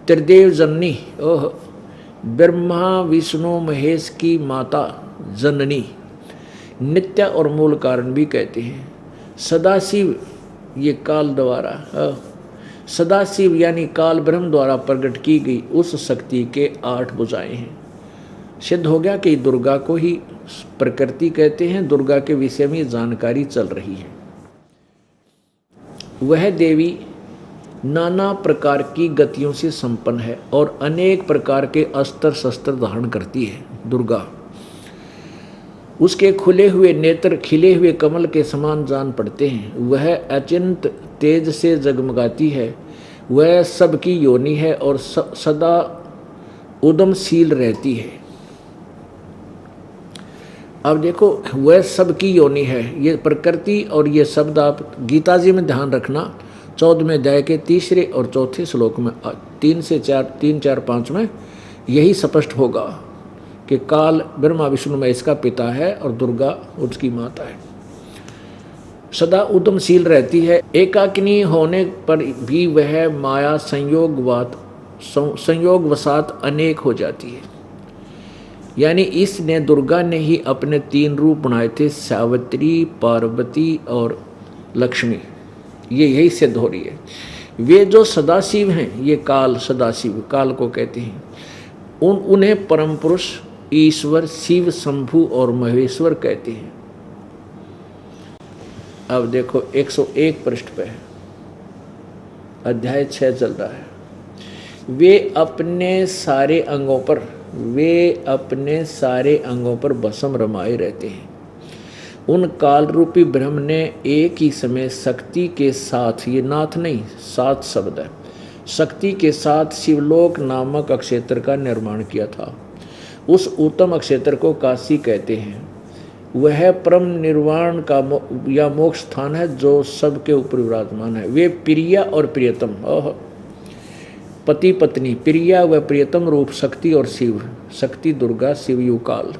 [SPEAKER 1] त्रिदेव जननी, ब्रह्मा विष्णु महेश की माता जननी, नित्य और मूल कारण भी कहते हैं। सदाशिव ये काल द्वारा, सदाशिव यानी काल ब्रह्म द्वारा प्रकट की गई उस शक्ति के 8 भुजाएं हैं। सिद्ध हो गया कि दुर्गा को ही प्रकृति कहते हैं। दुर्गा के विषय में जानकारी चल रही है। वह देवी नाना प्रकार की गतियों से संपन्न है और अनेक प्रकार के अस्त्र शस्त्र धारण करती है। दुर्गा, उसके खुले हुए नेत्र खिले हुए कमल के समान जान पड़ते हैं। वह अचिंत तेज से जगमगाती है। वह सबकी योनि है और सदा उद्यमशील रहती है। अब देखो, वह सबकी योनि है, ये प्रकृति और ये शब्द आप गीता जी में ध्यान रखना। 14वें अध्याय के 3 और 4 श्लोक में 3 से 4, 5 में यही स्पष्ट होगा कि काल ब्रह्मा विष्णु महेश का पिता है और दुर्गा उसकी माता है। सदा उद्यमशील रहती है। एकाकिनी होने पर भी वह माया संयोगवशात अनेक हो जाती है। यानी इसने दुर्गा ने ही अपने 3 रूप बनाए थे, सावित्री, पार्वती और लक्ष्मी। ये यही सिद्ध हो रही है। वे जो सदाशिव हैं, ये काल सदाशिव काल को कहते हैं। उन्हें परम पुरुष, ईश्वर, शिव, शंभु और महेश्वर कहते हैं। अब देखो 101 पृष्ठ पे है, अध्याय 6 चल रहा है। वे अपने सारे अंगों पर भस्म रमाए रहते हैं। उन काल रूपी ब्रह्म ने एक ही समय शक्ति के साथ, ये नाथ नहीं, 7 शब्द है, शक्ति के साथ शिवलोक नामक अक्षेत्र का निर्माण किया था। उस उत्तम अक्षेत्र को काशी कहते हैं। वह परम निर्वाण का या मोक्ष स्थान है जो सबके ऊपर विराजमान है। वे प्रिया और प्रियतम, पति पत्नी, प्रिया व प्रियतम रूप शक्ति और शिव, शक्ति दुर्गा, शिव यू काल,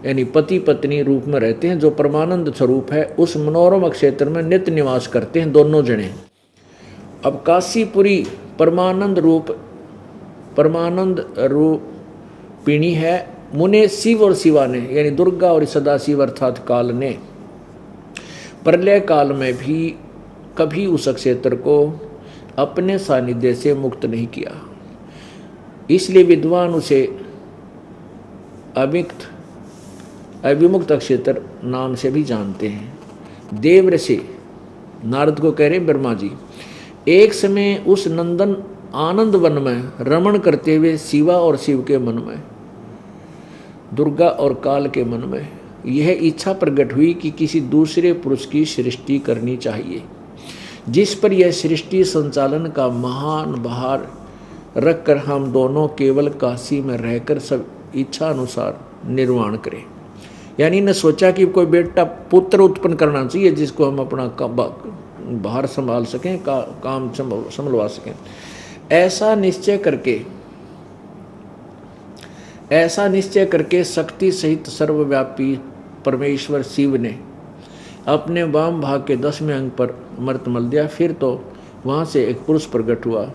[SPEAKER 1] यानी पति पत्नी रूप में रहते हैं। जो परमानंद स्वरूप है, उस मनोरम क्षेत्र में नित्य निवास करते हैं दोनों जने। अब काशीपुरी परमानंद रूपिणी है। मुने शिव और शिवा ने, यानी दुर्गा और सदाशिव अर्थात काल ने, प्रलय काल में भी कभी उस क्षेत्र को अपने सानिध्य से मुक्त नहीं किया। इसलिए विद्वान उसे अविमुक्त क्षेत्र नाम से भी जानते हैं। देव ऋषि नारद को कह रहे ब्रह्मा जी, एक समय उस नंदन आनंद वन में रमण करते हुए शिवा और शिव के मन में, दुर्गा और काल के मन में यह इच्छा प्रकट हुई कि किसी दूसरे पुरुष की सृष्टि करनी चाहिए, जिस पर यह सृष्टि संचालन का महान भार रखकर हम दोनों केवल काशी में रहकर सब इच्छा अनुसार निर्माण करें। यानी ने सोचा कि कोई बेटा पुत्र उत्पन्न करना चाहिए जिसको हम अपना भार संभाल सकें, काम संभलवा सकें। ऐसा निश्चय करके शक्ति सहित सर्वव्यापी परमेश्वर शिव ने अपने वाम भाग के 10वें अंग पर अमृत मल दिया। फिर तो वहाँ से एक पुरुष प्रकट हुआ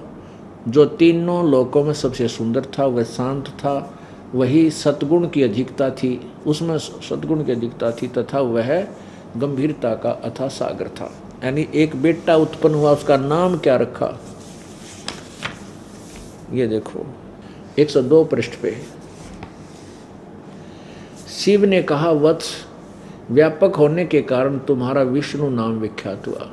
[SPEAKER 1] जो तीनों लोकों में सबसे सुंदर था, वह शांत था, वही सतगुण की अधिकता थी, उसमें सतगुण की अधिकता थी, तथा वह गंभीरता का अथाह सागर था। यानी एक बेटा उत्पन्न हुआ, उसका नाम क्या रखा, ये देखो 102 पृष्ठ पे। शिव ने कहा, वत्स, व्यापक होने के कारण तुम्हारा विष्णु नाम विख्यात हुआ।